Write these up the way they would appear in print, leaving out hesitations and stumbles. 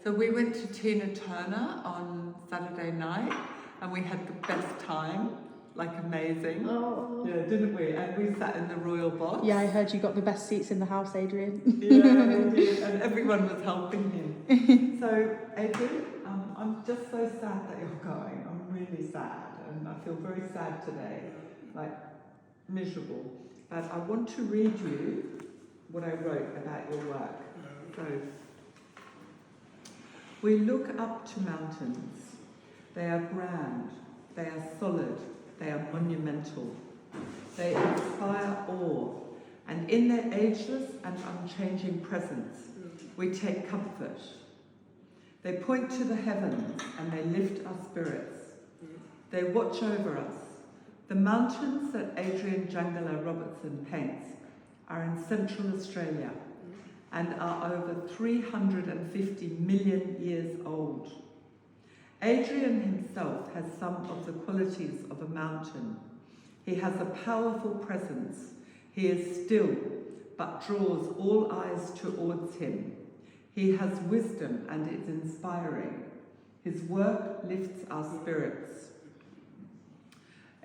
So we went to Tina Turner on Saturday night and we had the best time, like amazing. Oh. Yeah, didn't we? And we sat in the royal box. Yeah, I heard you got the best seats in the house, Adrian. Yeah, we did, and everyone was helping him. So, Adrian, I'm just so sad that you're going. I'm really sad, and I feel very sad today, like miserable. But I want to read you what I wrote about your work. So, we look up to mountains. They are grand, they are solid, they are monumental. They inspire awe, and in their ageless and unchanging presence, we take comfort. They point to the heavens and they lift our spirits. They watch over us. The mountains that Adrian Jangala Robertson paints are in Central Australia and are over 350 million years old. Adrian himself has some of the qualities of a mountain. He has a powerful presence. He is still, but draws all eyes towards him. He has wisdom and is inspiring. His work lifts our spirits.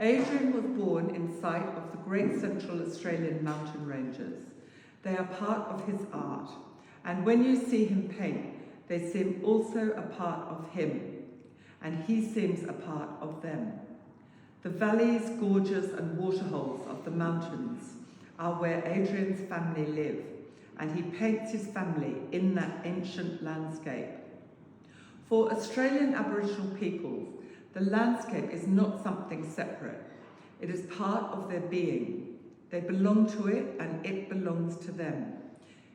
Adrian was born in sight of the great Central Australian mountain ranges. They are part of his art, and when you see him paint, they seem also a part of him, and he seems a part of them. The valleys, gorges and waterholes of the mountains are where Adrian's family live, and he paints his family in that ancient landscape. For Australian Aboriginal peoples, the landscape is not something separate. It is part of their being. They belong to it and it belongs to them.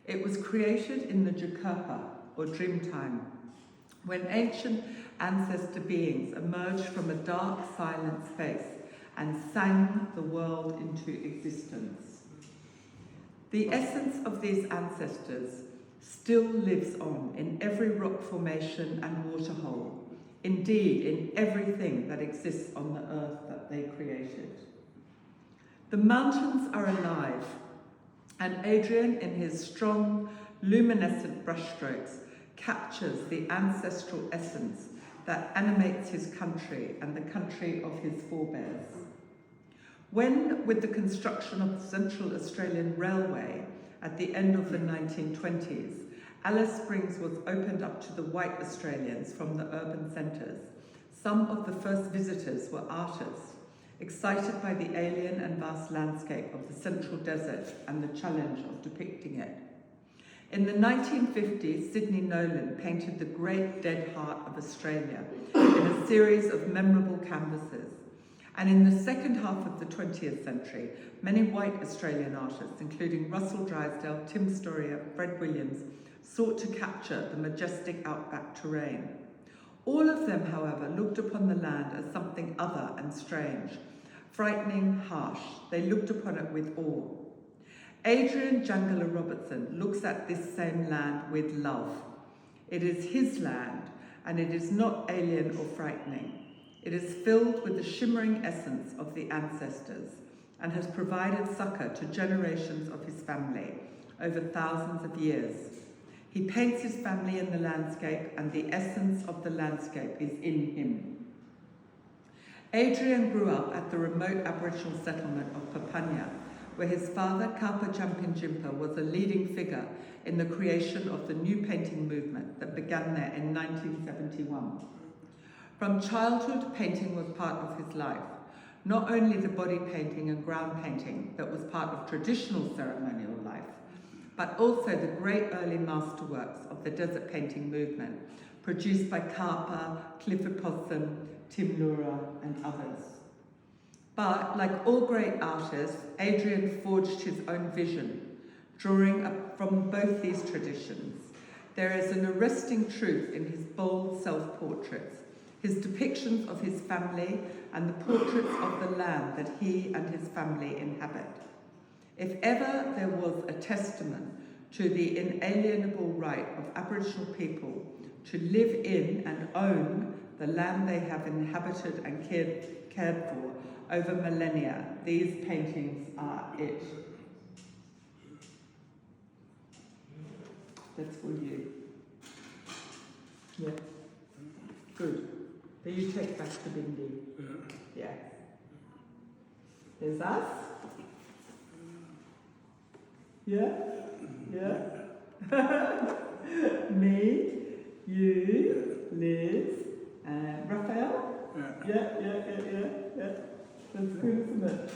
It was created in the Jukapa, or Dreamtime, when ancient ancestor beings emerged from a dark, silent space and sang the world into existence. The essence of these ancestors still lives on in every rock formation and waterhole, indeed in everything that exists on the earth that they created. The mountains are alive, and Adrian, in his strong, luminescent brushstrokes, captures the ancestral essence that animates his country and the country of his forebears. When, with the construction of the Central Australian Railway at the end of the 1920s, Alice Springs was opened up to the white Australians from the urban centres, some of the first visitors were artists, excited by the alien and vast landscape of the Central Desert and the challenge of depicting it. In the 1950s, Sidney Nolan painted the great dead heart of Australia in a series of memorable canvases. And in the second half of the 20th century, many white Australian artists, including Russell Drysdale, Tim Storer, Fred Williams, sought to capture the majestic outback terrain. All of them, however, looked upon the land as something other and strange, frightening, harsh. They looked upon it with awe. Adrian Jangala Robertson looks at this same land with love. It is his land, and it is not alien or frightening. It is filled with the shimmering essence of the ancestors and has provided succor to generations of his family over thousands of years. He paints his family in the landscape, and the essence of the landscape is in him. Adrian grew up at the remote Aboriginal settlement of Papunya, where his father, Kapa Jampinjimpa, was a leading figure in the creation of the new painting movement that began there in 1971. From childhood, painting was part of his life, not only the body painting and ground painting that was part of traditional ceremonial life, but also the great early masterworks of the desert painting movement, produced by Kapa, Clifford Possum, Tim Lura, and others. But, like all great artists, Adrian forged his own vision, drawing up from both these traditions. There is an arresting truth in his bold self-portraits, his depictions of his family, and the portraits of the land that he and his family inhabit. If ever there was a testament to the inalienable right of Aboriginal people to live in and own the land they have inhabited and cared for over millennia, these paintings are it. That's for you. Yeah. Good. Then you take back to Bindi. Yeah. There's us. Yeah. Yeah. Me, you, Liz, and Raphael. Yeah. That's good, isn't it?